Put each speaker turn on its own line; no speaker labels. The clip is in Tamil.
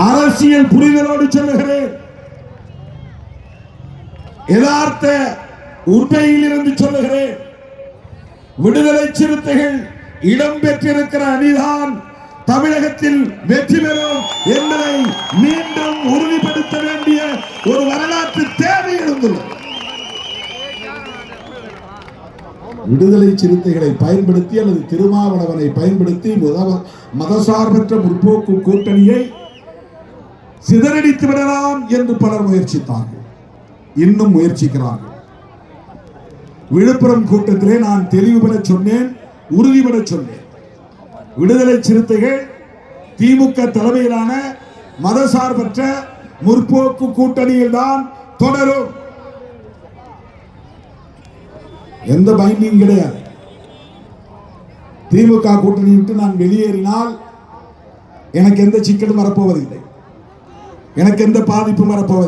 அரசியல் புரிதலோடு சொல்லுகிறேன், யதார்த்த உண்மையிலிருந்து சொல்லுகிறேன். விடுதலை சிறுத்தைகள் இடம்பெற்றிருக்கிற அணிதான் தமிழகத்தில் வெற்றி பெறும் என்பதை மீண்டும் உறுதிப்படுத்த வேண்டிய ஒரு வரலாற்று தேவை எழுந்துள்ளது. விடுதலை சிறுத்தைகளை பயன்படுத்தி அல்லது திருமாவளவனை பயன்படுத்தி மதசார்பற்ற முற்போக்கு கூட்டணியை சிதறடித்து விடலாம் என்று பலர் முயற்சித்தார்கள், இன்னும் முயற்சிக்கிறார்கள். விழுப்புரம் கூட்டத்திலே நான் தெளிவுபட சொன்னேன், உறுதிபட சொன்னேன். விடுதலை சிறுத்தைகள் திமுக தலைமையிலான மதசார்பற்ற முற்போக்கு கூட்டணியில் தான் தொடரும். எந்த பைண்டிங் கிடையாது. திமுக கூட்டணி விட்டு நான் வெளியேறினால் எனக்கு எந்த சிக்கலும் வரப்போவதில்லை, எனக்கு எந்த பாதிப்பும் வரப்போவதில்லை.